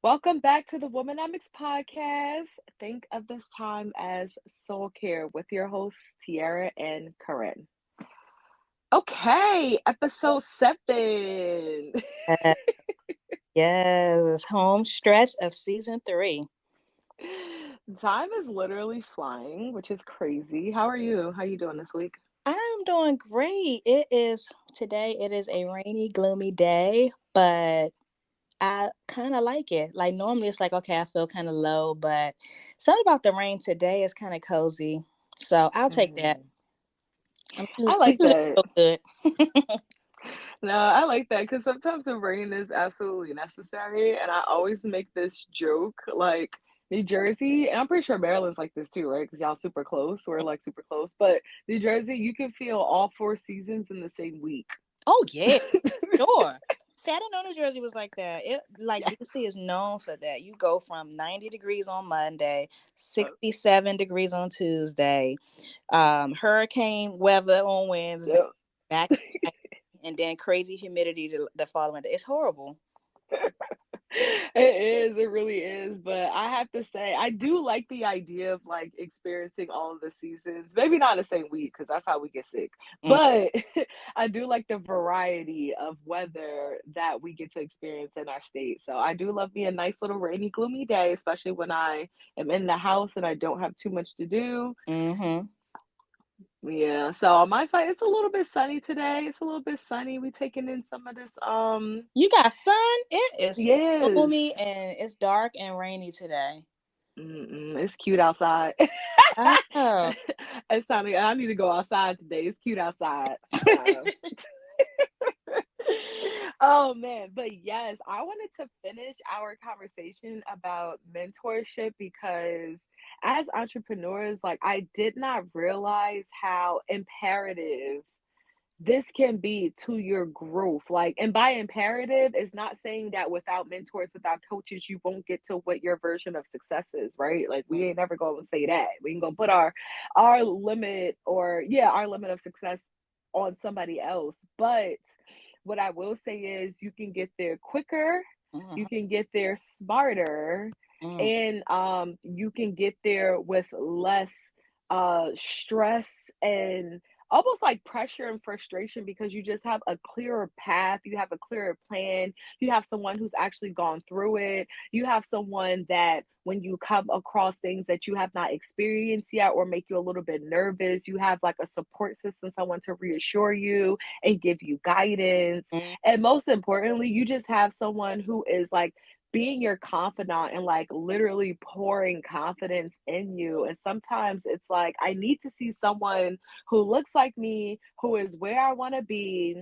Welcome back to the Womenomics podcast. Think of this time as soul care with your hosts, Tiara and Corinne. Okay, episode 7. Uh, yes, home stretch of season 3. Time is literally flying, which is crazy. How are you? How you doing this week? I'm doing great. It is a rainy, gloomy day, but I kind of like it. Like normally it's like, okay, I feel kind of low, but something about the rain today is kind of cozy. So I'll take that. Mhm. I'm I choosing, I'm like choosing that. to feel good. No, I like that because sometimes the rain is absolutely necessary, and I always make this joke like New Jersey, and I'm pretty sure Maryland's like this too, right? Because y'all super close, we're like super close, but New Jersey, you can feel all 4 seasons in the same week. Oh yeah, sure. See, I didn't know New Jersey was like that. It like DC Yes. is known for that. You go from 90 degrees on Monday, 67 degrees on Tuesday, hurricane weather on Wednesday, Yep. back to back, and then crazy humidity the following day. It's horrible. It really is. But I have to say, I do like the idea of like experiencing all of the seasons. Maybe not in the same week, because that's how we get sick. Mm. But I do like the variety of weather that we get to experience in our state. So I do love me a nice little rainy, gloomy day, especially when I am in the house and I don't have too much to do. Mm-hmm. Yeah, so on my side, it's a little bit sunny today. It's a little bit sunny. We taking in some of this. You got sun? It is Yes. gloomy and it's dark and rainy today. It's cute outside. Oh. It's time to, I need to go outside today. It's cute outside. So, oh man, but yes, I wanted to finish our conversation about mentorship because as entrepreneurs, like I did not realize how imperative this can be to your growth. Like, and by imperative is not saying that without mentors, without coaches, you won't get to what your version of success is, right? Like we ain't never gonna say that. We ain't gonna put our limit or yeah, our limit of success on somebody else. But what I will say is you can get there quicker, you Mhm. can get there smarter, Mm. and you can get there with less stress and almost like pressure and frustration because you just have a clearer path, you have a clearer plan, you have someone who's actually gone through it, you have someone that when you come across things that you have not experienced yet or make you a little bit nervous, you have like a support system, someone to reassure you and give you guidance. Mm. And most importantly, you just have someone who is like being your confidant and like literally pouring confidence in you. And sometimes it's like, I need to see someone who looks like me, who is where I want to be,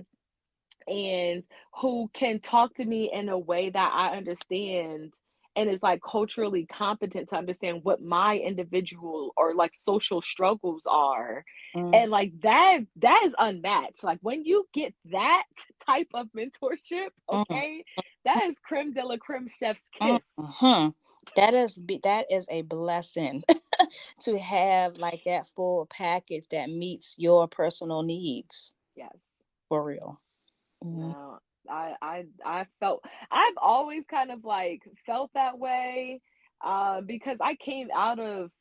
and who can talk to me in a way that I understand and is like culturally competent to understand what my individual or like social struggles are. Mm. And like that is unmatched. Like when you get that type of mentorship, Mm. okay, that is creme de la creme chef's Mm. kiss. Mhm. That is a blessing to have like that full package that meets your personal needs Yes. for real. Mm. No, I felt I've always kind of like felt that way because I came out of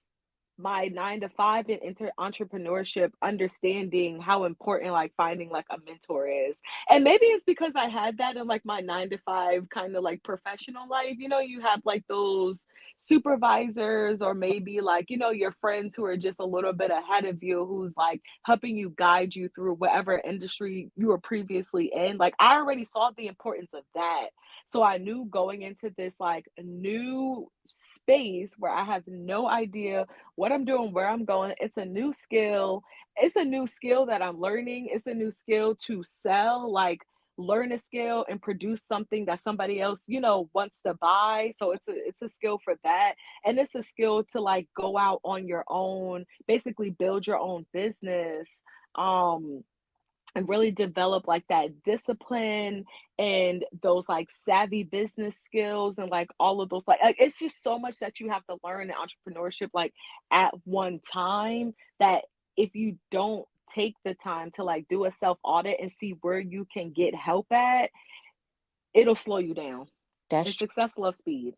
my 9 to 5 in entrepreneurship, understanding how important like finding like a mentor is. And maybe it's because I had that in like my 9 to 5 kind of like professional life. You know, you have like those supervisors or maybe like, you know, your friends who are just a little bit ahead of you, who's like helping you guide you through whatever industry you were previously in. Like I already saw the importance of that. So I knew going into this like new space where I have no idea what I'm doing, where I'm going. It's a new skill. It's a new skill that I'm learning. It's a new skill to sell, like learn a skill and produce something that somebody else, you know, wants to buy. So it's a skill for that. And it's a skill to like go out on your own, basically build your own business. Um and really develop like that discipline and those like savvy business skills and like all of those like it's just so much that you have to learn in entrepreneurship like at one time that if you don't take the time to like do a self audit and see where you can get help at, it'll slow you down. That's And true. success loves speed.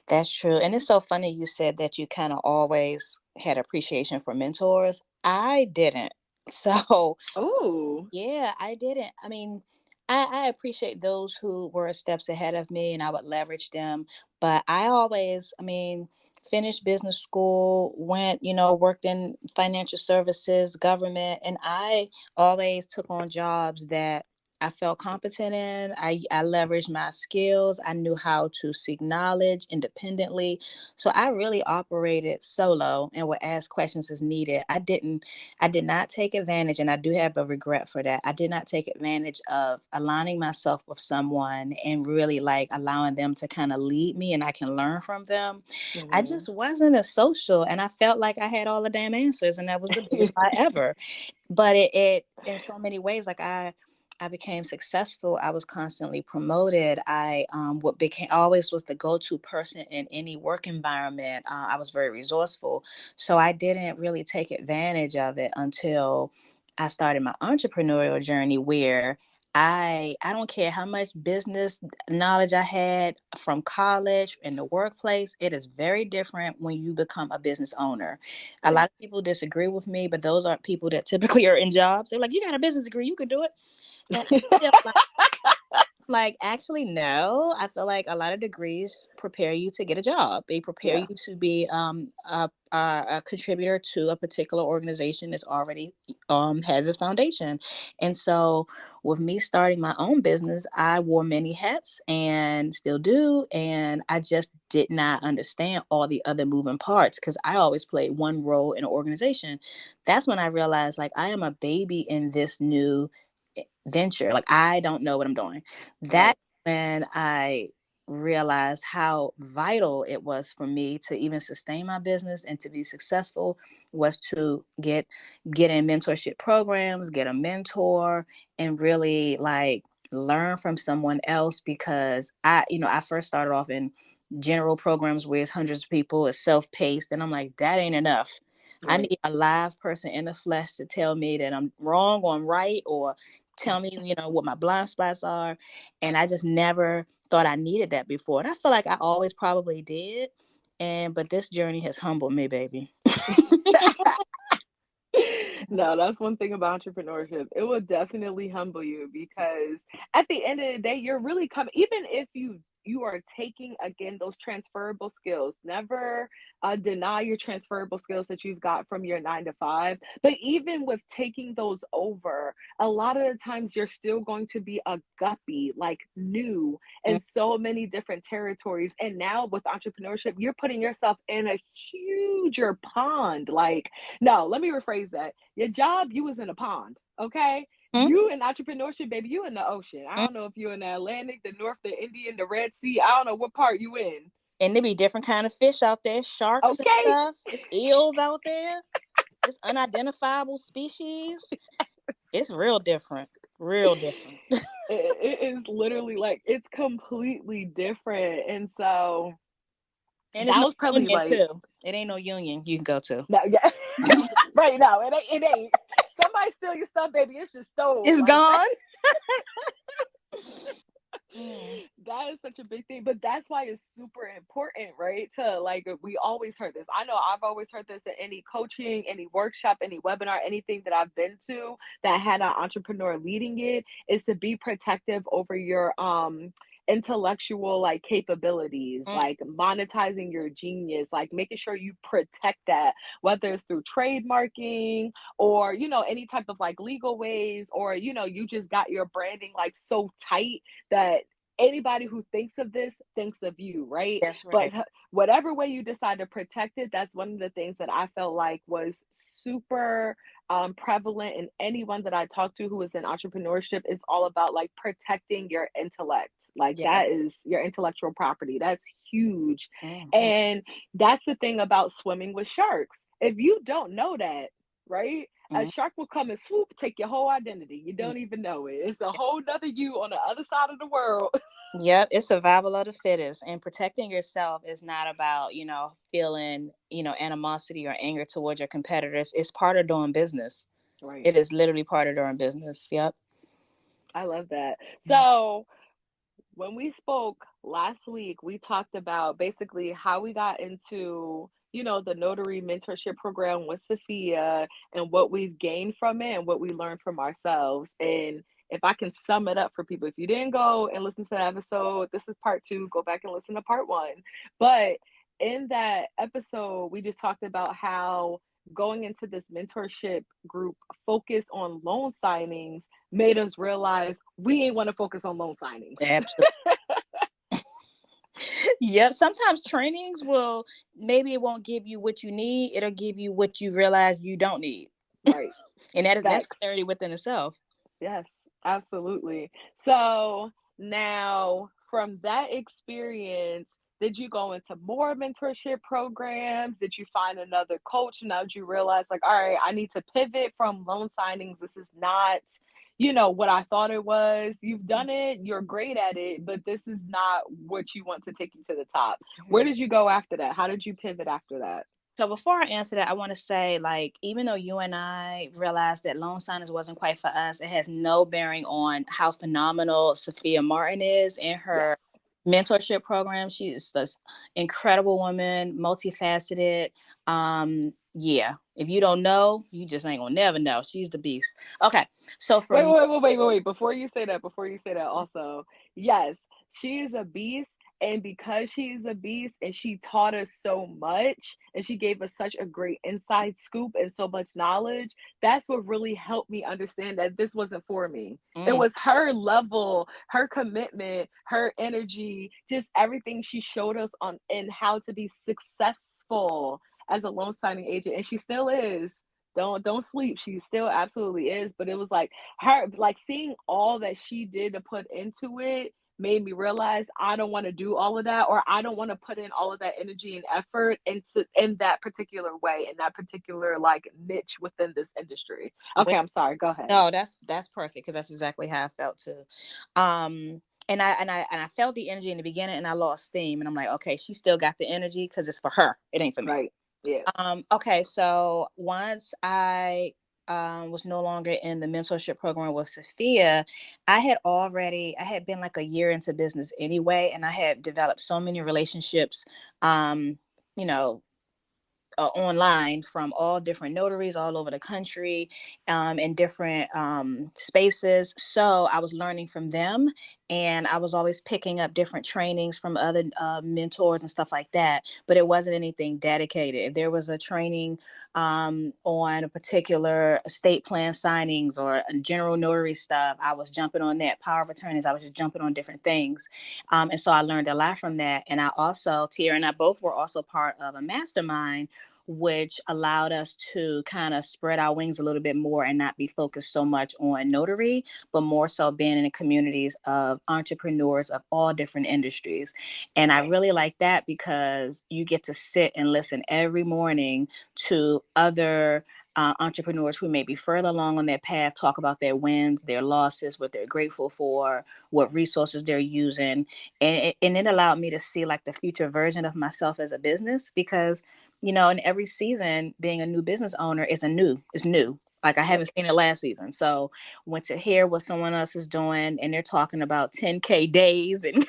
That's true. And it's so funny you said that you kind of always had appreciation for mentors. I didn't. So, Oh. yeah, I didn't. I mean, I appreciate those who were steps ahead of me and I would leverage them. But I always, I mean, finished business school, went, worked in financial services, government, and I always took on jobs that I felt competent in. I leveraged my skills. I knew how to seek knowledge independently. So I really operated solo and would ask questions as needed. I did not take advantage, and I do have a regret for that. I did not take advantage of aligning myself with someone and really like allowing them to kind of lead me and I can learn from them. I Hmm. just wasn't as social and I felt like I had all the damn answers and that was the biggest lie ever. But it in so many ways, like I became successful. I was constantly promoted. I what became always was the go-to person in any work environment. I was very resourceful, so I didn't really take advantage of it until I started my entrepreneurial journey, where I don't care how much business knowledge I had from college in the workplace. It is very different when you become a business owner. A Yeah. lot of people disagree with me, but those aren't people that typically are in jobs. They're like, "You got a business degree, you can do it." And I feel like actually no. I feel like a lot of degrees prepare you to get a job. They prepare Yeah. you to be a contributor to a particular organization that's already has its foundation. And so with me starting my own business, I wore many hats and still do, and I just did not understand all the other moving parts because I always played one role in an organization. That's when I realized like I am a baby in this new venture. Like I don't know what I'm doing. That Right. when I realized how vital it was for me to even sustain my business and to be successful was to get in mentorship programs, get a mentor, and really like learn from someone else because I first started off in general programs where it's hundreds of people, it's self-paced, and I'm like, that ain't enough. I Right. need a live person in the flesh to tell me that I'm wrong or I'm right, or tell me, what my blind spots are. And I just never thought I needed that before. And I feel like I always probably did. But this journey has humbled me, baby. No, that's one thing about entrepreneurship. It will definitely humble you because at the end of the day, you're really coming, even if you are taking again those transferable skills. Never deny your transferable skills that you've got from your 9 to 5. But even with taking those over, a lot of the times you're still going to be a guppy, like new Mm, in so many different territories. And now with entrepreneurship, you're putting yourself in a huger pond. Like, no, let me rephrase that. Your job, you was in a pond, okay? mm, You in entrepreneurship, baby, you in the ocean. I mm. don't know if you're in the Atlantic, the North, the Indian, the Red Sea. I don't know what part you in. And there be different kind of fish out there, sharks and Okay? stuff. It's eels out there. It's unidentifiable species. It's real different. Real different. It is literally like it's completely different. And so And there's that no was probably union like too. It ain't no union you can go to. no, yeah. Right now, it ain't. Somebody steal your stuff, baby. It's just stole. It's Like gone. Mm, that is such a big thing, but that's why it's super important, right? To like, we always heard this. I know I've always heard this in any coaching, any workshop, any webinar, anything that I've been to that had an entrepreneur leading it, is to be protective over your intellectual like capabilities, mm. like monetizing your genius, like making sure you protect that, whether it's through trademarking or any type of like legal ways, or you just got your branding like so tight that anybody who thinks of this thinks of you, right? That's But right. whatever way you decide to protect it, that's one of the things that I felt like was super prevalent in anyone that I talked to who was in entrepreneurship. Is all about like protecting your intellect. Like Yeah. that is your intellectual property. That's huge. Hmm. And that's the thing about swimming with sharks. If you don't know that, right? A shark will come and swoop, take your whole identity. You don't even know it. It's a whole nother you on the other side of the world. Yep, it's survival of the fittest. And protecting yourself is not about, feeling, animosity or anger towards your competitors. It's part of doing business. Right. It is literally part of doing business. Yep. I love that. Mm. So when we spoke last week, we talked about basically how we got into, the notary mentorship program with Sophia and what we've gained from it and what we learned from ourselves. And if I can sum it up for people, if you didn't go and listen to that episode, this is part two. Go back and listen to part one. But in that episode, we just talked about how going into this mentorship group focus on loan signings made us realize we ain't want to focus on loan signings. Absolutely. Yep. Sometimes trainings will, maybe it won't give you what you need. It'll give you what you realize you don't need. Right. And that's Facts. clarity within itself. Yes, absolutely. So now from that experience, did you go into more mentorship programs? Did you find another coach? Now did you realize, like, all right, I need to pivot from loan signings. This is not, what I thought it was. You've done it, you're great at it, but this is not what you want to take you to the top. Where did you go after that? How did you pivot after that? So before I answer that, I want to say, like, even though you and I realized that loan signers wasn't quite for us, it has no bearing on how phenomenal Sophia Martin is in Yes. her mentorship program. She's this incredible woman, multifaceted. Yeah, if you don't know, you just ain't gonna never know. She's the beast. Okay, so for Wait, me, wait, wait, wait, wait, wait. Before you say that, also, yes, she is a beast. And because she is a beast and she taught us so much and she gave us such a great inside scoop and so much knowledge, that's what really helped me understand that this wasn't for me. It mm, was her level, her commitment, her energy, just everything she showed us on and how to be successful as a loan signing agent. And she still is. Don't sleep. She still absolutely is. But it was like her, like seeing all that she did to put into it made me realize I don't want to do all of that, or I don't want to put in all of that energy and effort into in that particular way, in that particular like niche within this industry. Okay, wait, I'm sorry. Go ahead. no, that's perfect, because that's exactly how I felt too. And I felt the energy in the beginning, and I lost steam, and I'm like, okay, she still got the energy because it's for her. It ain't for me. Right. Yeah. Okay, so once I was no longer in the mentorship program with Sophia, I had been like a year into business anyway, and I had developed so many relationships, um, you know, online from all different notaries all over the country, in different spaces. So I was learning from them, and I was always picking up different trainings from other mentors and stuff like that. But it wasn't anything dedicated. If there was a training on a particular estate plan signings or general notary stuff, I was jumping on that. Power of attorneys, I was just jumping on different things. And so I learned a lot from that. And I also, Tia and I both were also part of a mastermind, which allowed us to kind of spread our wings a little bit more and not be focused so much on notary, but more so being in the communities of entrepreneurs of all different industries. And I really like that because you get to sit and listen every morning to other entrepreneurs who may be further along on their path talk about their wins, their losses, what they're grateful for, what resources they're using. And it allowed me to see like the future version of myself as a business, because in every season, being a new business owner is new. Like I Yep. haven't seen it last season. So went to hear what someone else is doing, and they're talking about 10K days and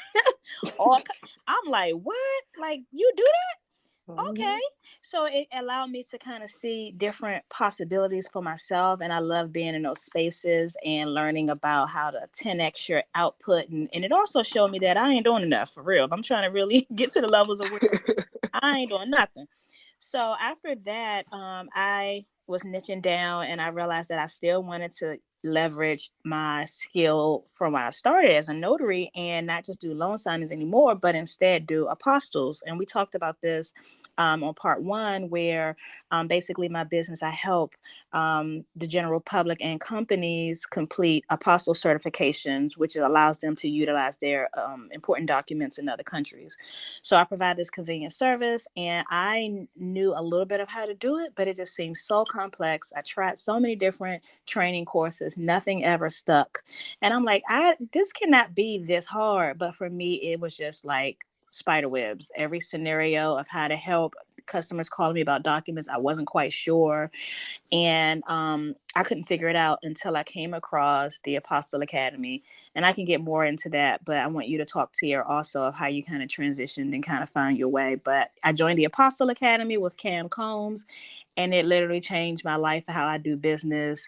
all. I'm like, what? Like you do that? Okay. Mhm. So it allowed me to kind of see different possibilities for myself. And I love being in those spaces and learning about how to 10x your output. And it also showed me that I ain't doing enough for real. I'm trying to really get to the levels of where I ain't doing nothing. So after that, I was niching down, and I realized that I still wanted to leverage my skill from when I started as a notary and not just do loan signings anymore, but instead do apostles. And we talked about this on part one, where basically my business, I help the general public and companies complete apostle certifications, which allows them to utilize their important documents in other countries. So I provide this convenient service, and I knew a little bit of how to do it, but it just seemed so complex. I tried so many different training courses, nothing ever stuck. And I'm like, this cannot be this hard. But for me, it was just like spider webs, every scenario of how to help customers calling me about documents I wasn't quite sure. And I couldn't figure it out until I came across the Apostle Academy. And I can get more into that, but I want you to talk to you also of how you kind of transitioned and kind of found your way. But I joined the Apostle Academy with Cam Combs, and it literally changed my life, how I do business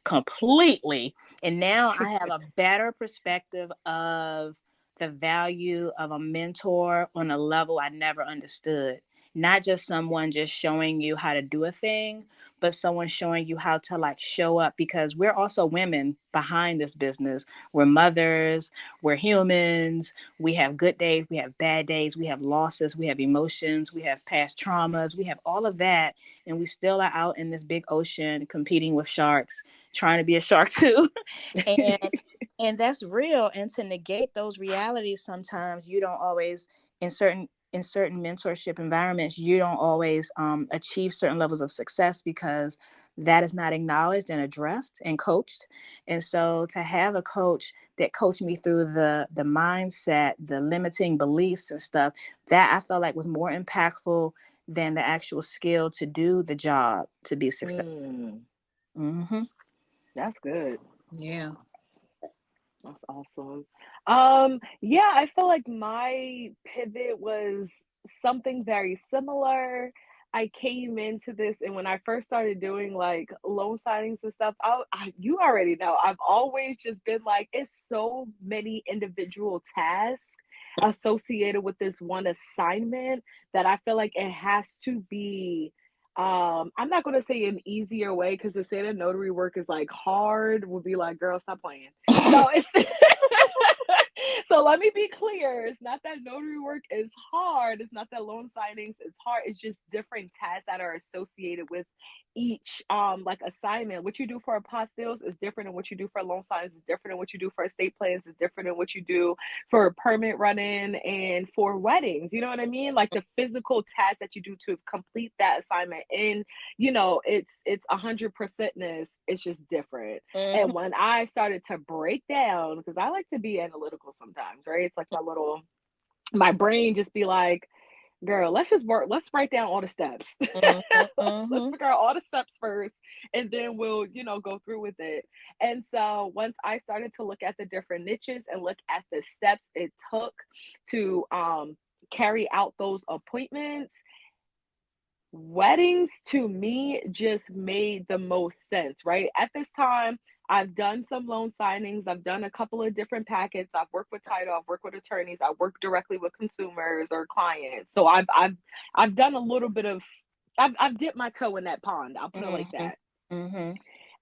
completely. And now I have a better perspective of the value of a mentor on a level I never understood. Not just someone just showing you how to do a thing, but someone showing you how to like show up, because we're also women behind this business. We're mothers, we're humans. We have good days, we have bad days, we have losses, we have emotions, we have past traumas, we have all of that. And we still are out in this big ocean competing with sharks, trying to be a shark too. and and that's real. And to negate those realities, sometimes you don't always, in certain mentorship environments, you don't always achieve certain levels of success because that is not acknowledged and addressed and coached. And so to have a coach that coached me through the mindset, the limiting beliefs and stuff, that I felt like was more impactful than the actual skill to do the job to be successful. Mm-hmm. That's good. Yeah. That's awesome. Yeah, I feel like my pivot was something very similar. I came into this, and when I first started doing like loan signings and stuff, you already know, I've always just been like, it's so many individual tasks associated with this one assignment that I feel like it has to be I'm not gonna say an easier way, because to say that notary work is like hard would be like, girl, stop playing. So it's so let me be clear. It's not that notary work is hard. It's not that loan signings is hard. It's just different tasks that are associated with each like assignment. What you do for apostilles is different than what you do for loan signings, is different than what you do for estate plans, is different than what you do for permit running and for weddings. You know what I mean? Like the physical task that you do to complete that assignment, and it's 100%ness. It's just different. Mm-hmm. And when I started to break down, because I like to be analytical sometimes, right? It's like my brain just be like, girl, let's just work. Let's write down all the steps. Let's Mm-hmm. figure out all the steps first, and then we'll, go through with it. And so once I started to look at the different niches and look at the steps it took to carry out those appointments, weddings to me just made the most sense, right? At this time, I've done some loan signings, I've done a couple of different packets, I've worked with title, I've worked with attorneys, I work directly with consumers or clients. So I've done a little bit of I've dipped my toe in that pond. I'll put it like Mm-hmm. that. Mm-hmm.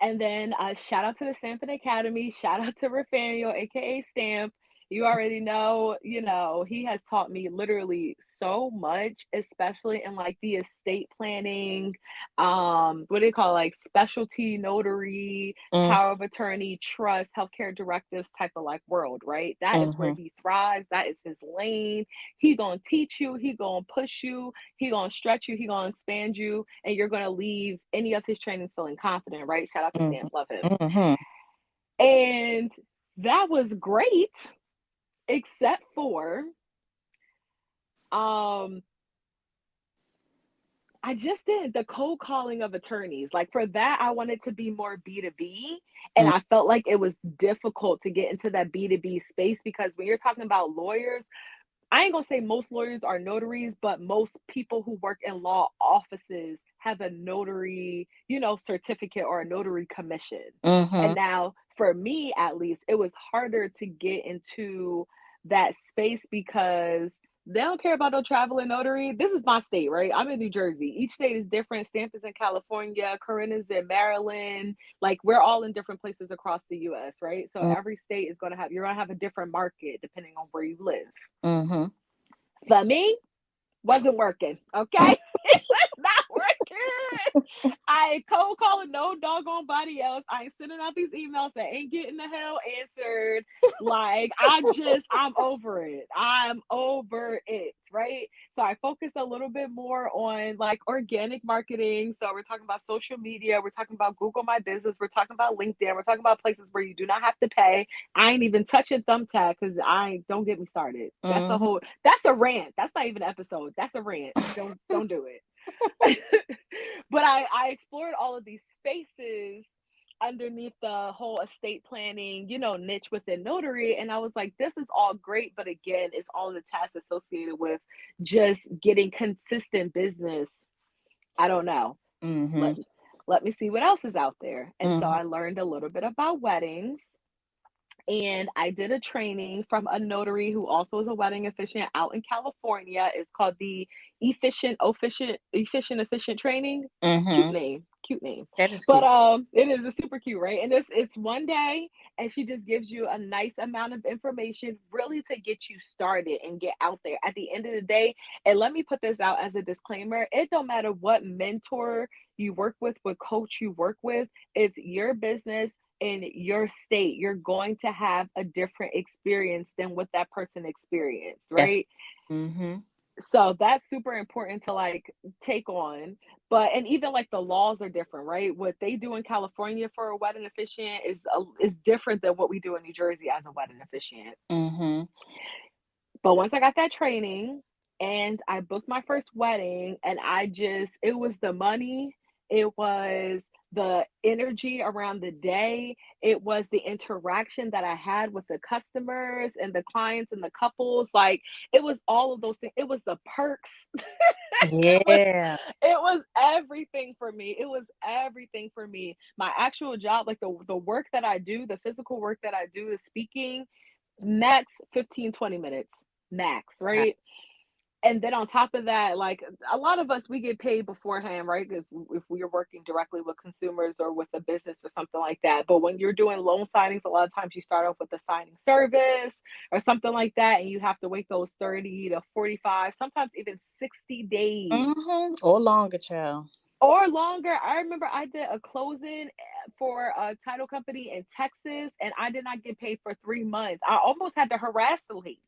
And then shout out to the Stampin' Academy. Shout out to Rafael, aka Stamp. You already know, he has taught me literally so much, especially in like the estate planning, what do you call it? Like specialty notary, power of attorney, trust, healthcare directives type of like world, right? That is where Mm-hmm. he thrives. That is his lane. He gonna teach you, he gonna push you, he gonna stretch you, he gonna expand you, and you're gonna leave any of his trainings feeling confident, right? Shout out to Mm-hmm. Stamp, love him. Mm-hmm. And that was great, except for um I just did the cold calling of attorneys. Like for that, I wanted to be more B2B. And I felt like it was difficult to get into that B2B space, because when you're talking about lawyers, I ain't gonna say most lawyers are notaries, but most people who work in law offices have a notary, certificate or a notary commission. Mm-hmm. And now, for me at least, it was harder to get into that space because they don't care about no traveling notary. This is my state, right? I'm in New Jersey. Each state is different. Stamp is in California, Corinne is in Maryland. Like we're all in different places across the US, right? So every state is you're gonna have a different market depending on where you live. Mm-hmm. For me, wasn't working. Okay. It was not working. I ain't cold calling no doggone body else. I ain't sending out these emails that ain't getting the hell answered. Like, I'm over it. I'm over it, right? So I focus a little bit more on like organic marketing. So we're talking about social media. We're talking about Google My Business. We're talking about LinkedIn. We're talking about places where you do not have to pay. I ain't even touching Thumbtack because don't get me started. That's a rant. That's not even an episode. That's a rant. Don't do it. But I explored all of these spaces underneath the whole estate planning, niche within notary. And I was like, this is all great. But again, it's all the tasks associated with just getting consistent business. I don't know. Let me see what else is out there. And so I learned a little bit about weddings. And I did a training from a notary who also is a wedding officiant out in California. It's called the efficient training. Cute name. That is But cute. it is a super cute, right? And it's one day, and she just gives you a nice amount of information, really to get you started and get out there. At the end of the day, and let me put this out as a disclaimer: it don't matter what mentor you work with, what coach you work with. It's your business. In your state, you're going to have a different experience than what that person experienced, right? So that's super important to like take on. But and even like the laws are different, right? What they do in California for a wedding officiant is different than what we do in New Jersey as a wedding officiant. But once I got that training and I booked my first wedding, and it was the money, it was the energy around the day, it was the interaction that I had with the customers and the clients and the couples. Like, it was all of those things. It was the perks. Yeah. It was everything for me. It was everything for me. My actual job, like the work that I do, the physical work that I do, the speaking, max 15-20 minutes max, right? And then on top of that, like a lot of us, we get paid beforehand, right? If we are working directly with consumers or with a business or something like that. But when you're doing loan signings, a lot of times you start off with a signing service or something like that, and you have to wait those 30 to 45, sometimes even 60 days. Or longer, child. Or longer. I remember I did a closing for a title company in Texas, and I did not get paid for 3 months. I almost had to harass the lady.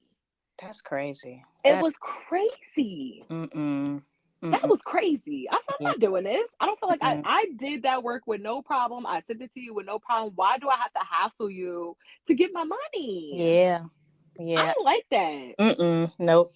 That's crazy. It was crazy. That was crazy. I said, I'm not doing this. I don't feel like I did that work with no problem. I sent it to you with no problem. Why do I have to hassle you to get my money? Yeah. I don't like that. Nope.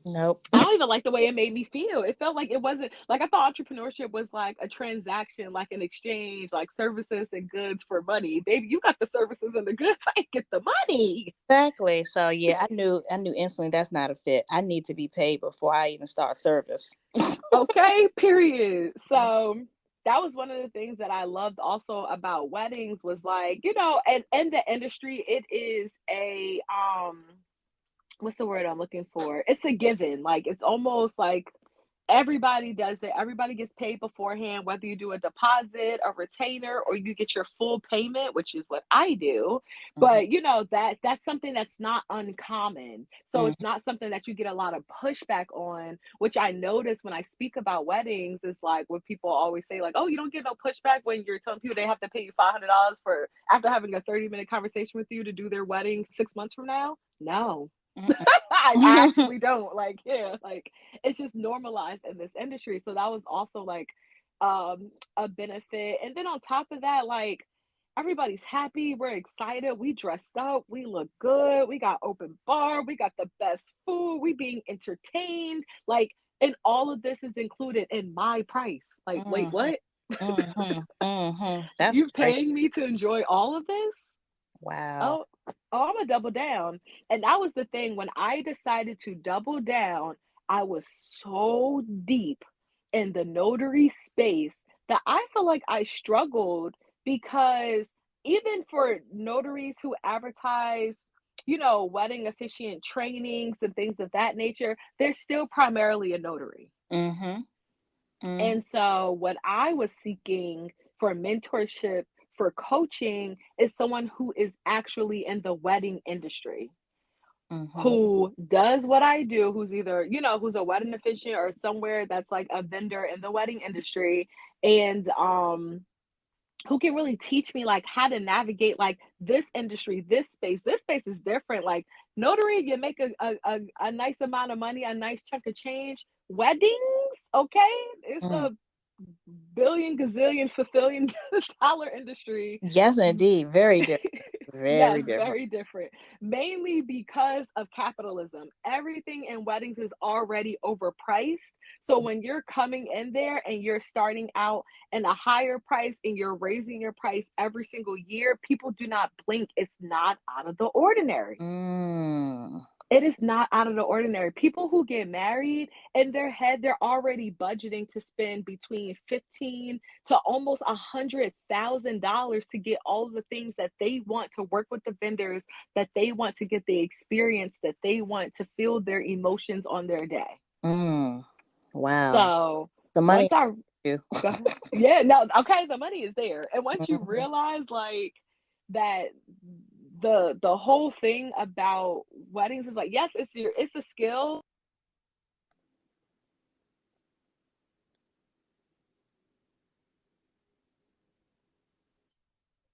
I don't even like the way it made me feel. It felt like it wasn't like, I thought entrepreneurship was like a transaction, like an exchange, like services and goods for money. Baby, you got the services and the goods, I get the money. Exactly. So yeah, I knew instantly that's not a fit. I need to be paid before I even start service. Okay, period. So that was one of the things that I loved also about weddings was like, and in the industry, it is a what's the word I'm looking for? It's a given. Like, it's almost like everybody does it. Everybody gets paid beforehand, whether you do a deposit, a retainer, or you get your full payment, which is what I do. But that's something that's not uncommon. So it's not something that you get a lot of pushback on, which I notice when I speak about weddings is like when people always say like, oh, you don't get no pushback when you're telling people they have to pay you $500 for after having a 30-minute conversation with you to do their wedding 6 months from now. No. I actually don't. Like, yeah, like it's just normalized in this industry. So that was also like a benefit. And then on top of that, like everybody's happy, we're excited, we dressed up, we look good, we got open bar, we got the best food, we being entertained, like, and all of this is included in my price. Like, wait, what? That's You great. paying me to enjoy all of this? Wow. Oh, I'm gonna double down. And that was the thing. When I decided to double down, I was so deep in the notary space that I feel like I struggled because even for notaries who advertise, wedding officiant trainings and things of that nature, they're still primarily a notary. And so what I was seeking for mentorship, for coaching, is someone who is actually in the wedding industry. Mm-hmm. who does what I do, who's either, who's a wedding officiant or somewhere that's like a vendor in the wedding industry, and who can really teach me like how to navigate like this industry, this space. This space is different. Like notary, you make a nice amount of money, a nice chunk of change. Weddings, okay, it's Mm. a billion gazillion fulfilling dollar industry. Yes, indeed. Very different. Yes, Very different. very different. Mainly because of capitalism. Everything in weddings is already overpriced. So when you're coming in there and you're starting out in a higher price and you're raising your price every single year, people do not blink. It's not out of the ordinary. Mm. It is not out of the ordinary. People who get married, in their head, they're already budgeting to spend between 15 to almost $100,000 to get all of the things that they want, to work with the vendors, that they want, to get the experience that they want, to feel their emotions on their day. Mm. Wow. So The once money I you. go ahead. Yeah, no, okay, the money is there. And once you Mhm. realize like that the whole thing about weddings is like, yes, it's a skill.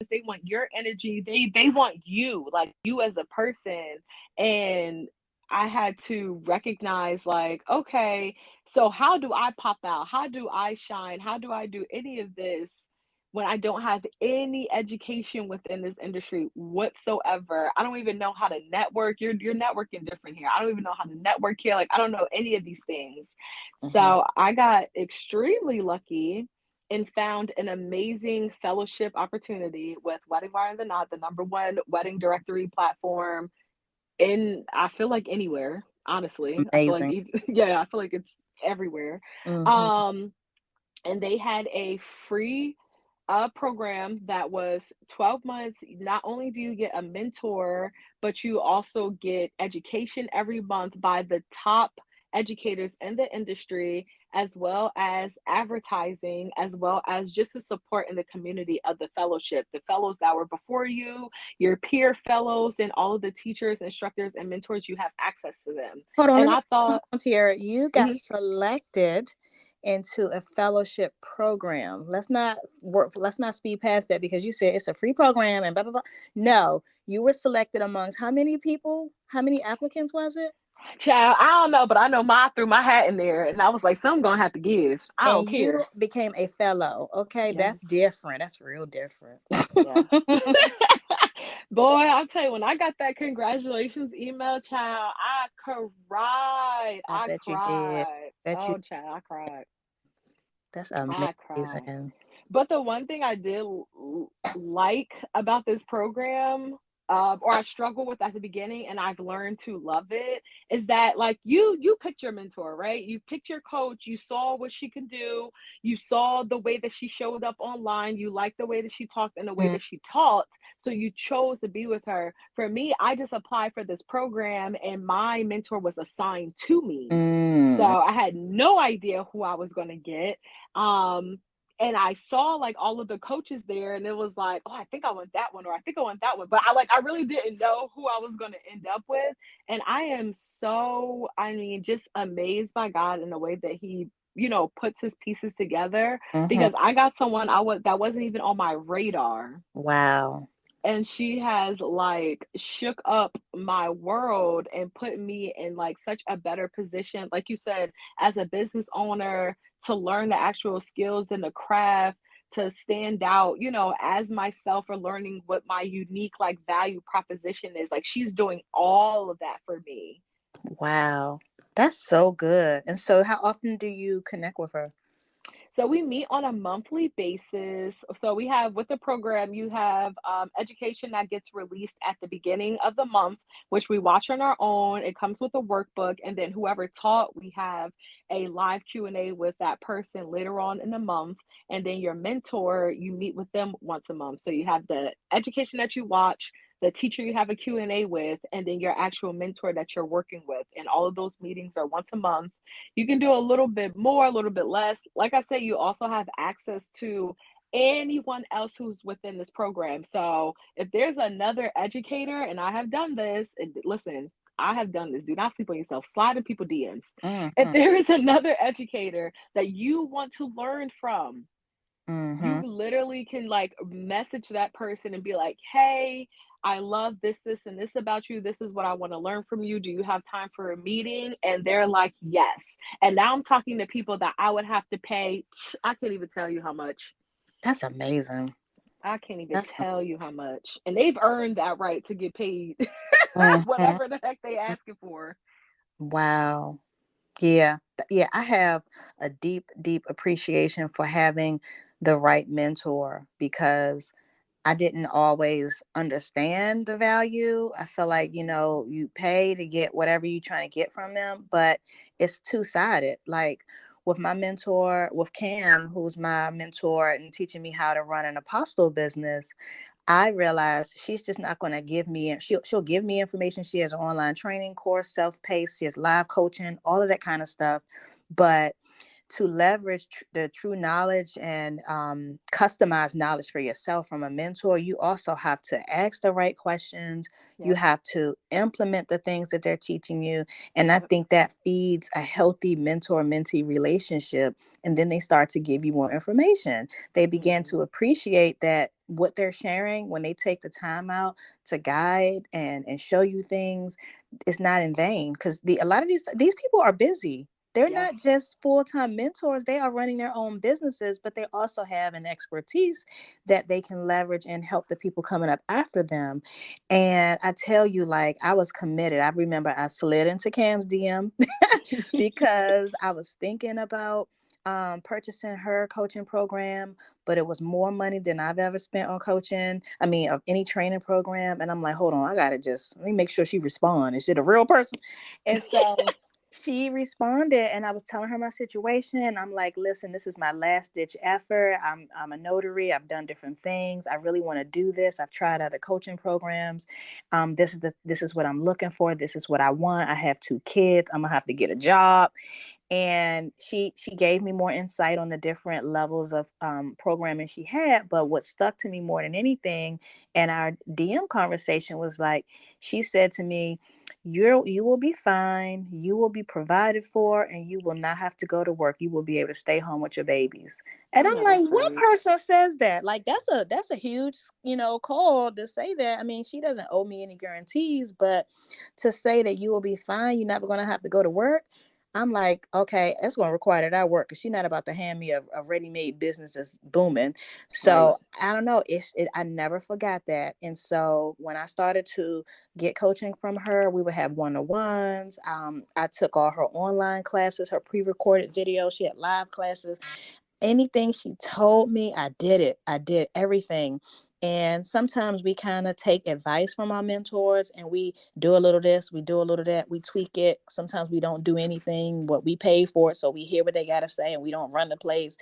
They want your energy. They want you, like you as a person. And I had to recognize like, okay, so how do I pop out? How do I shine? How do I do any of this when I don't have any education within this industry whatsoever? I don't even know how to network. You're networking different here. I don't even know how to network here. Like I don't know any of these things. Mhm. So I got extremely lucky and found an amazing fellowship opportunity with Wedding Bar and the Knot, the number one wedding directory platform in, I feel like, anywhere. Honestly, I feel like Amazing. yeah, I feel like it's everywhere. Mhm. Um, and they had a free program that was 12 months. Not only do you get a mentor, but you also get education every month by the top educators in the industry, as well as advertising, as well as just the support in the community of the fellowship. The fellows that were before you, your peer fellows, and all of the teachers, instructors, and mentors, you have access to them. Hold on, And let me I hold thought, on, Tiara. You got mhm, selected into a fellowship program. Let's not speed past that because you said it's a free program and blah blah blah. No, you were selected amongst how many people? How many applicants was it? child, I don't know, but I know Ma threw my hat in there, and I was like, "Some gonna have to give. I And don't you care." became a fellow. Okay, Yes, that's different. That's real different. yes. Boy, I'll tell you, when I got that congratulations email, child, I cried. I I bet you did. cried. Bet you Oh, child, I cried. that's I cried. amazing. But the one thing I did like about this program, or I struggled with at the beginning, and I've learned to love it, is that like you picked your mentor, right? You picked your coach. You saw what she could do. You saw the way that she showed up online. You liked the way that she talked and the way that she taught. So you chose to be with her. For me, I just applied for this program, and my mentor was assigned to me. So Mm. I had no idea who I was going to get. Um, and I saw like all of the coaches there, and it was like, oh, I think I want that one, or I think I want that one. But I really didn't know who I was going to end up with. And I am so, I mean, just amazed by God in the way that He, puts His pieces together. Hmm. Because I got someone that wasn't even on my radar, Wow. and she has like shook up my world and put me in like such a better position, like you said, as a business owner, to learn the actual skills in the craft, to stand out, as myself, or learning what my unique like value proposition is. Like she's doing all of that for me. Wow. That's so good. And so how often do you connect with her? So we meet on a monthly basis. So we have, with the program, you have education that gets released at the beginning of the month, which we watch on our own. It comes with a workbook, and then whoever taught, we have a live Q&A with that person later on in the month. And then your mentor, you meet with them once a month. So you have the education that you watch, the teacher you have a Q&A with, and then your actual mentor that you're working with. And all of those meetings are once a month. You can do a little bit more, a little bit less. Like I said, you also have access to anyone else who's within this program. So if there's another educator, and I have done this, and listen, I have done this. Do not sleep on yourself. Slide in people DMs. If Mm-hmm. there is another educator that you want to learn from, Mm-hmm. you literally can like message that person and be like, hey, I love this, and this about you. This is what I want to learn from you. Do you have time for a meeting? And they're like, yes. And now I'm talking to people that I would have to pay. I can't even tell you how much. That's amazing. I can't even That's tell you how much. And they've earned that right to get paid mm-hmm. whatever the heck they asking for. Wow. Yeah. Yeah. I have a deep, deep appreciation for having the right mentor because I didn't always understand the value. I feel like, you pay to get whatever you're trying to get from them, but it's two-sided. Like with my mentor, with Cam, who's my mentor and teaching me how to run an apostle business, I realized she's just not going to give me, she'll give me information. She has an online training course, self-paced, she has live coaching, all of that kind of stuff. But to leverage the true knowledge and customize knowledge for yourself from a mentor, you also have to ask the right questions. You Yep. have to implement the things that they're teaching you. And I Yep. think that feeds a healthy mentor-mentee relationship. And then they start to give you more information. They begin Mm-hmm. to appreciate that what they're sharing when they take the time out to guide and show you things, it's not in vain, because a lot of these people are busy. They're Yes. not just full-time mentors. They are running their own businesses, but they also have an expertise that they can leverage and help the people coming up after them. And I tell you, like, I was committed. I remember I slid into Cam's DM because I was thinking about purchasing her coaching program, but it was more money than I've ever spent on coaching. I mean, of any training program. And I'm like, hold on, I gotta let me make sure she responds. Is it a real person? And so she responded, and I was telling her my situation. I'm like, listen, this is my last ditch effort. I'm a notary. I've done different things. I really want to do this. I've tried other coaching programs. This is what I'm looking for. This is what I want. I have 2 kids. I'm gonna have to get a job. And she gave me more insight on the different levels of programming she had. But what stuck to me more than anything in our DM conversation was like, she said to me, you will be fine, you will be provided for, and you will not have to go to work. You will be able to stay home with your babies. I And I'm know like, that's what right. person says that? Like, that's a huge, call to say that. I mean, she doesn't owe me any guarantees, but to say that you will be fine, you're never going to have to go to work, I'm like, okay, it's going to require that I work, because she's not about to hand me a ready-made business that's booming. Right. So I don't know. I never forgot that. And so when I started to get coaching from her, we would have one-on-ones. I took all her online classes, her pre-recorded videos. She had live classes. Anything she told me, I did it. I did everything. And sometimes we kind of take advice from our mentors and we do a little this, we do a little that, we tweak it. Sometimes we don't do anything, but we pay for it. So we hear what they got to say and we don't run the place.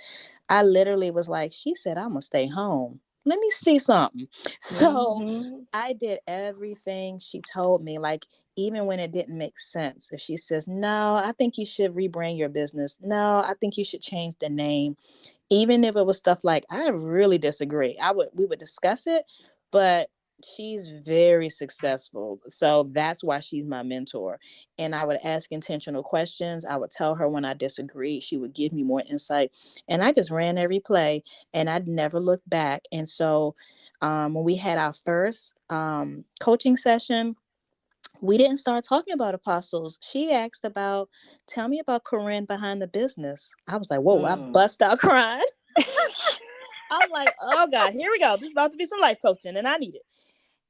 I literally was like, she said, I'm going to stay home. Let me see something. So Mm-hmm. I did everything she told me, like, even when it didn't make sense. If she says, no, I think you should rebrand your business. No, I think you should change the name. Even if it was stuff like, I really disagree, we would discuss it. But she's very successful, so that's why she's my mentor. And I would ask intentional questions. I would tell her when I disagreed. She would give me more insight, and I just ran every play, and I'd never looked back. And so when we had our first coaching session, we didn't start talking about apostles. She asked about, tell me about Corinne behind the business. I was like, whoa, I Mm. bust out crying. I'm like, oh God, here we go. This is about to be some life coaching, and I need it.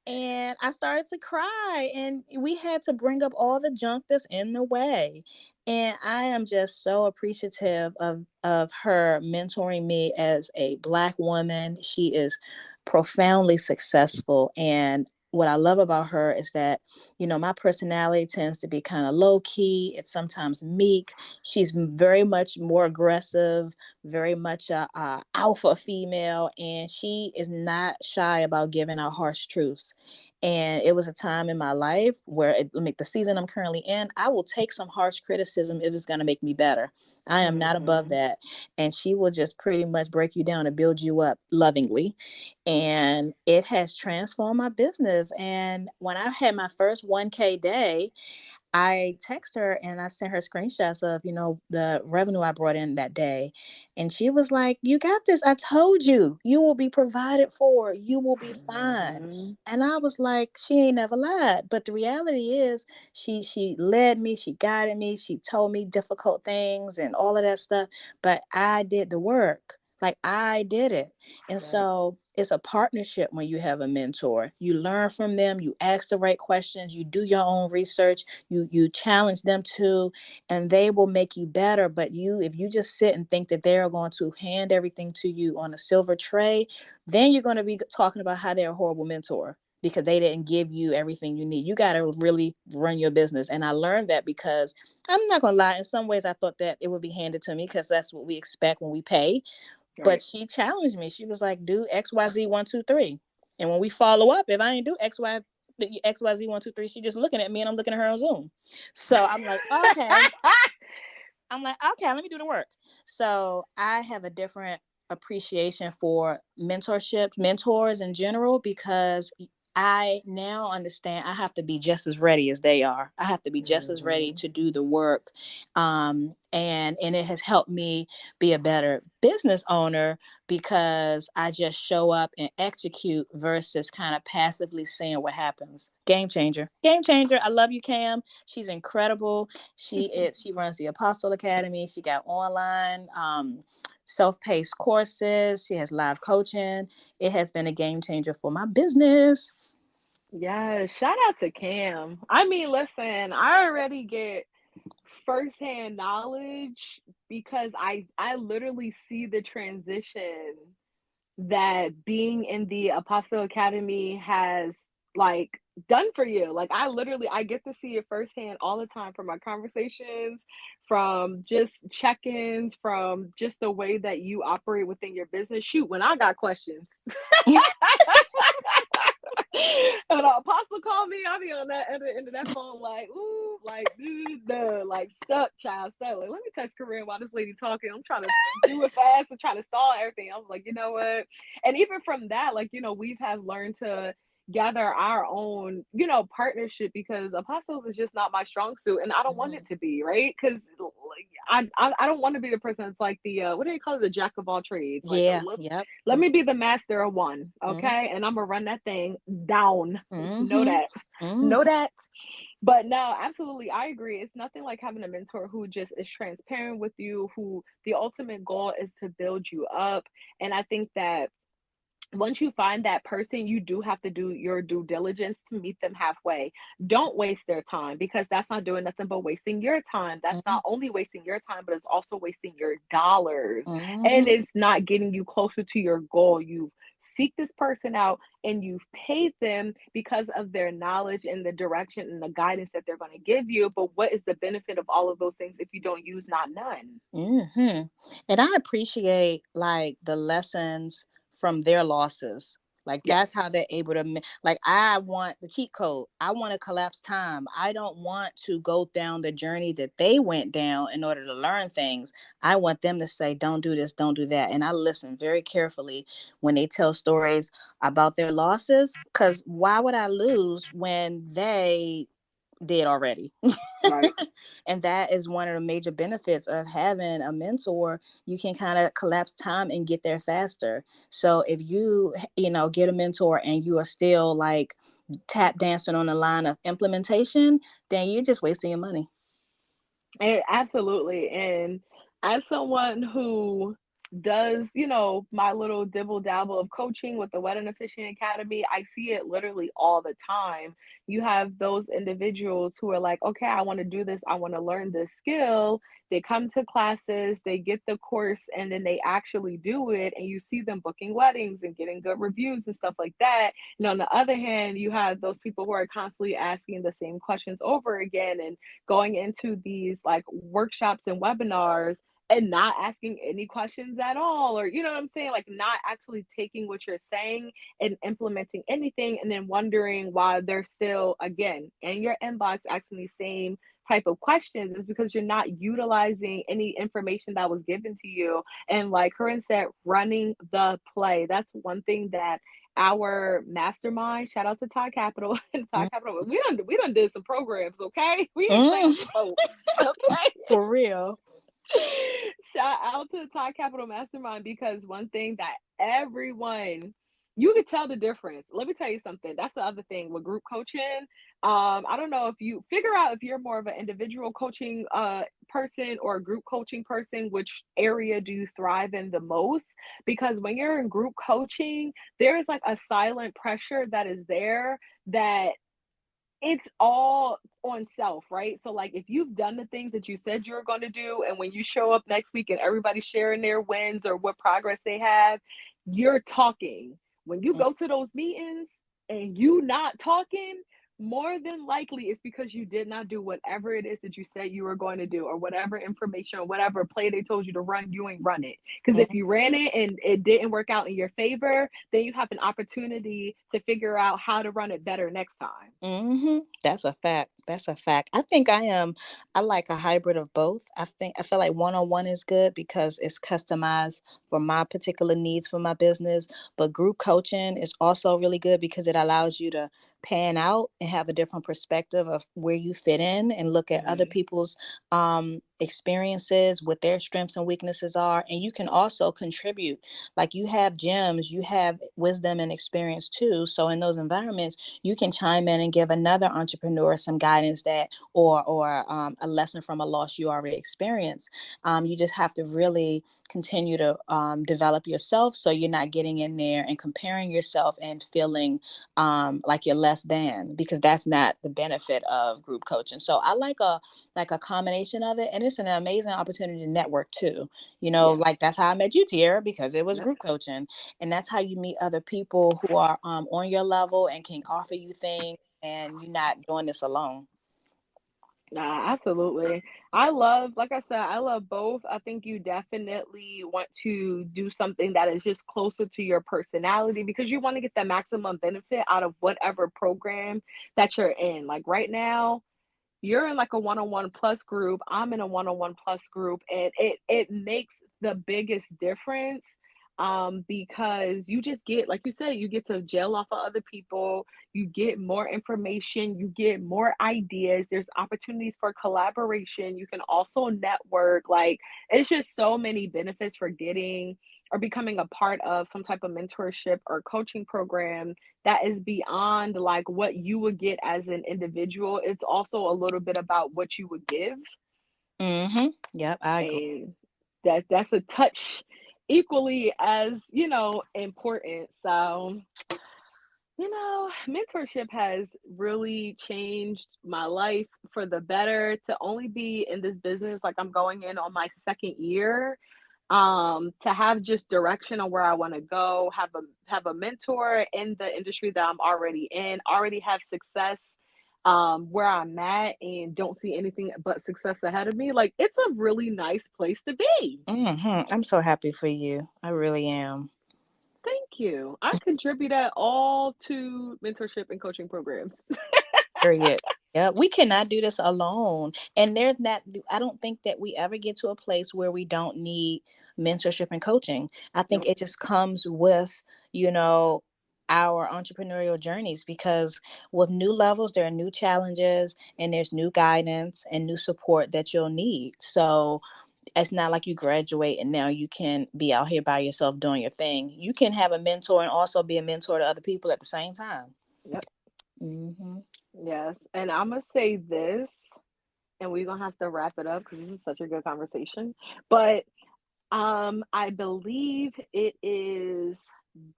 And I started to cry, and we had to bring up all the junk that's in the way. And I am just so appreciative of her mentoring me as a Black woman. She is profoundly successful. And what I love about her is that, my personality tends to be kind of low key. It's sometimes meek. She's very much more aggressive, very much a alpha female, and she is not shy about giving out harsh truths. And it was a time in my life where like the season I'm currently in, I will take some harsh criticism if it's going to make me better. I am not above Mm-hmm. that. And she will just pretty much break you down and build you up lovingly. And it has transformed my business. And when I had my first 1K day, I text her and I sent her screenshots of, the revenue I brought in that day. And she was like, "You got this. I told you, you will be provided for. You will be fine." Mm-hmm. And I was like, she ain't never lied. But the reality is she led me, she guided me, she told me difficult things and all of that stuff. But I did the work. Like I did it. And Right. so it's a partnership when you have a mentor. You learn from them, you ask the right questions, you do your own research, you challenge them to, and they will make you better. But if you just sit and think that they're going to hand everything to you on a silver tray, then you're going to be talking about how they're a horrible mentor because they didn't give you everything you need. You got to really run your business. And I learned that because I'm not going to lie, in some ways I thought that it would be handed to me because that's what we expect when we pay. But Right. she challenged me. She was like, "Do XYZ 1, 2, 3." And when we follow up, if I ain't do XYZ 1, 2, 3, she just looking at me and I'm looking at her on Zoom. So I'm like, okay. I'm like, okay, let me do the work. So I have a different appreciation for mentors in general, because I now understand I have to be just as ready as they are. I have to be just as ready Mm-hmm. to do the work. And it has helped me be a better business owner because I just show up and execute versus kind of passively seeing what happens. Game changer. Game changer. I love you, Cam. She's incredible. She runs the Apostle Academy. She got online self-paced courses. She has live coaching. It has been a game changer for my business. Yeah, shout out to Cam. I mean, listen, I already get firsthand knowledge because I literally see the transition that being in the Apostle Academy has like done for you. Like I get to see it firsthand all the time from my conversations, from just check-ins, from just the way that you operate within your business. Shoot, when I got questions. And the apostle called me, I'll be on that end of that phone like, ooh, like, dude, no, like stuck, child, stuck. Like, let me text Corinne while this lady talking. I'm trying to do it fast and try to stall everything. I was like, you know what? And even from that, like, we've have learned to gather our own, partnership because apostles is just not my strong suit, and I don't want Mhm. it to be, right? Because like, I don't want to be the person that's like the what do you call it, the jack of all trades, like Yeah. Yep. let me be the master of one, Mm-hmm. okay? And I'm gonna run that thing down. Know Mm-hmm. that. Know Mm-hmm. that. But no, absolutely, I agree. It's nothing like having a mentor who just is transparent with you, who the ultimate goal is to build you up. And I think that once you find that person, you do have to do your due diligence to meet them halfway. Don't waste their time because that's not doing nothing but wasting your time. That's Mm-hmm. not only wasting your time, but it's also wasting your dollars. And Mm-hmm. it's not getting you closer to your goal. You've seek this person out and you've paid them because of their knowledge and the direction and the guidance that they're going to give you. But what is the benefit of all of those things if you don't use not none? Mm-hmm. And I appreciate like the lessons from their losses. Like Yes. that's how they're able to like I want the cheat code. I want to collapse time. I don't want to go down the journey that they went down in order to learn things. I want them to say, "Don't do this, don't do that." And I listen very carefully when they tell stories about their losses, cuz why would I lose when they did already? Right. And that is one of the major benefits of having a mentor. You can kind of collapse time and get there faster. So if you get a mentor and you are still like tap dancing on the line of implementation, then you're just wasting your money. Absolutely. And as someone who does, my little dibble dabble of coaching with the Wedding Officiant Academy, I see it literally all the time. You have those individuals who are like, okay, I want to do this, I want to learn this skill. They come to classes, they get the course, and then they actually do it. And you see them booking weddings and getting good reviews and stuff like that. And on the other hand, you have those people who are constantly asking the same questions over again and going into these like workshops and webinars and not asking any questions at all, or you know what I'm saying, like not actually taking what you're saying and implementing anything, and then wondering why they're still again in your inbox asking the same type of questions, is because you're not utilizing any information that was given to you. And like Corinne said, running the play, that's one thing that our mastermind, shout out to Todd Capital and Todd Capital, we done did some programs, okay, we ain't playing Mm. with these folks, okay. For real. Shout out to the Todd Capital Mastermind, because one thing that everyone, you could tell the difference. Let me tell you something. That's the other thing with group coaching. I don't know if you figure out if you're more of an individual coaching person or a group coaching person, which area do you thrive in the most? Because when you're in group coaching, there is like a silent pressure that is there, that it's all on self, right? So like if you've done the things that you said you were going to do, and when you show up next week and everybody's sharing their wins or what progress they have, you're talking. When you go to those meetings and you not talking, more than likely it's because you did not do whatever it is that you said you were going to do, or whatever information or whatever play they told you to run, you ain't run it. Because if you ran it and it didn't work out in your favor, then you have an opportunity to figure out how to run it better next time. Mm-hmm. That's a fact. That's a fact. I think I like a hybrid of both. I feel like one-on-one is good because it's customized for my particular needs for my business. But group coaching is also really good because it allows you to pan out and have a different perspective of where you fit in and look at other Mm-hmm. people's experiences, what their strengths and weaknesses are. And you can also contribute. Like you have gems, you have wisdom and experience too. So in those environments, you can chime in and give another entrepreneur some guidance that, or a lesson from a loss you already experienced. You just have to really continue to develop yourself, so you're not getting in there and comparing yourself and feeling like you're less than, because that's not the benefit of group coaching. So I like a combination of it, and it's an amazing opportunity to network too. You know, Yes. like that's how I met you, Tiara, because it was Yep. group coaching. And that's how you meet other people who are on your level and can offer you things, and you're not doing this alone. Nah, absolutely. I love, like I said, I love both. I think you definitely want to do something that is just closer to your personality, because you want to get the maximum benefit out of whatever program that you're in. Like right now, you're in like a one-on-one plus group, I'm in a one-on-one plus group, and it makes the biggest difference, because you just get, like you said, you get to gel off of other people, you get more information, you get more ideas, there's opportunities for collaboration, you can also network. Like it's just so many benefits for getting or becoming a part of some type of mentorship or coaching program that is beyond like what you would get as an individual. It's also a little bit about what you would give. Mm-hmm. Yep, I agree. And that's a touch equally as, important. So, mentorship has really changed my life for the better. To only be in this business, like I'm going in on my second year, to have just direction on where I want to go, have a mentor in the industry that I'm already in, already have success where I'm at, and don't see anything but success ahead of me. Like it's a really nice place to be. Mm-hmm. I'm so happy for you. I really am. Thank you. I contribute that all to mentorship and coaching programs. Period. Yeah, we cannot do this alone. And there's not, I don't think that we ever get to a place where we don't need mentorship and coaching. I think Nope. it just comes with, you know, our entrepreneurial journeys, because with new levels, there are new challenges and there's new guidance and new support that you'll need. So it's not like you graduate and now you can be out here by yourself doing your thing. You can have a mentor and also be a mentor to other people at the same time. Yep. Hmm. Yes. And I'm gonna say this, and we're gonna have to wrap it up because this is such a good conversation. But I believe it is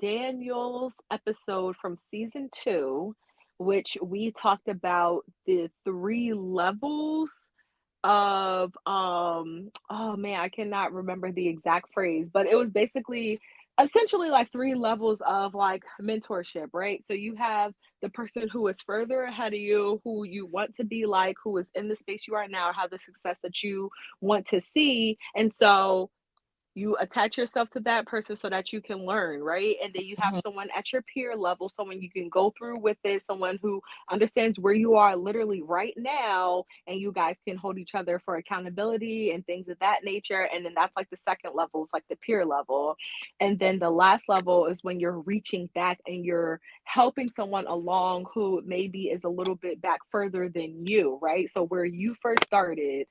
Daniel's episode from season 2, which we talked about the 3 levels of oh man, I cannot remember the exact phrase, but it was basically essentially like three levels of like mentorship, right? So you have the person who is further ahead of you, who you want to be like, who is in the space you are now, have the success that you want to see. And so you attach yourself to that person so that you can learn, right? And then you have Mhm. someone at your peer level, someone you can go through with it, someone who understands where you are literally right now, and you guys can hold each other for accountability and things of that nature. And then that's like the second level, is like the peer level. And then the last level is when you're reaching back and you're helping someone along who maybe is a little bit back further than you, right? So where you first started,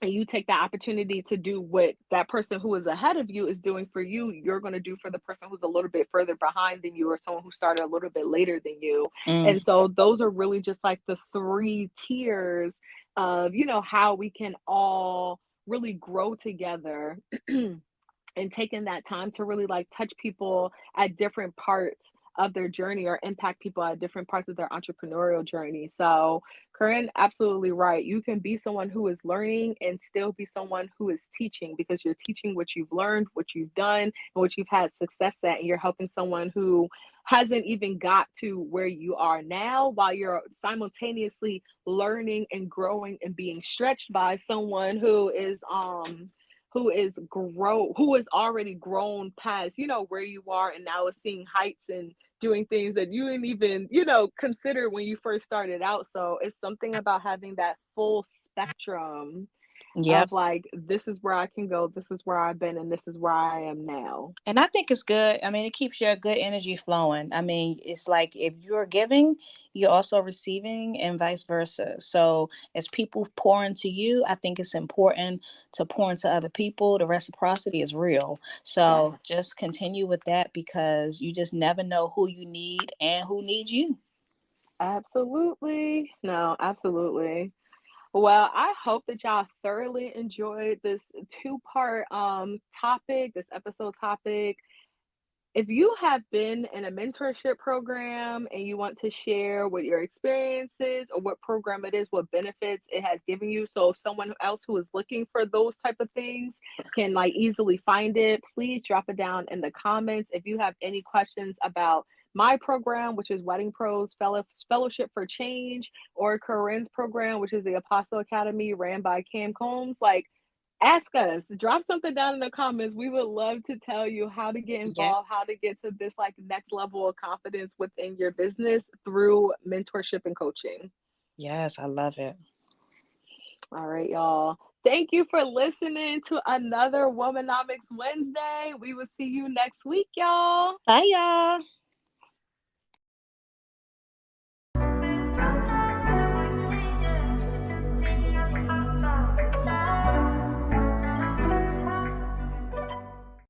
and you take that opportunity to do what that person who is ahead of you is doing for you, you're going to do for the person who's a little bit further behind than you, or someone who started a little bit later than you. Mm. And so those are really just like the three tiers of, how we can all really grow together. And taking that time to really like touch people at different parts of their journey, or impact people at different parts of their entrepreneurial journey. So, Corinne, absolutely right. You can be someone who is learning and still be someone who is teaching, because you're teaching what you've learned, what you've done, and what you've had success at. And you're helping someone who hasn't even got to where you are now, while you're simultaneously learning and growing and being stretched by someone who is already grown past, where you are, and now is seeing heights and doing things that you didn't even, consider when you first started out. So it's something about having that full spectrum Yep. of like, this is where I can go, this is where I've been, and this is where I am now. And I think it's good. I mean, it keeps your good energy flowing. I mean, it's like if you're giving, you're also receiving, and vice versa. So, as people pour into you, I think it's important to pour into other people. The reciprocity is real. So, Yes, just continue with that, because you just never know who you need and who needs you. absolutely. No, absolutely. Well, I hope that y'all thoroughly enjoyed this two-part topic, this episode topic. If you have been in a mentorship program and you want to share what your experiences, or what program it is, what benefits it has given you, so if someone else who is looking for those type of things can like easily find it, please drop it down in the comments. If you have any questions about my program, which is Wedding Pros Fellowship for Change, or Corinne's program, which is the Apostle Academy ran by Cam Combs, like, ask us, drop something down in the comments. We would love to tell you how to get Yeah. involved, how to get to this like next level of confidence within your business through mentorship and coaching. Yes, I love it. All right, y'all, thank you for listening to another Womenomics Wednesday. We will see you next week, y'all. Bye, y'all.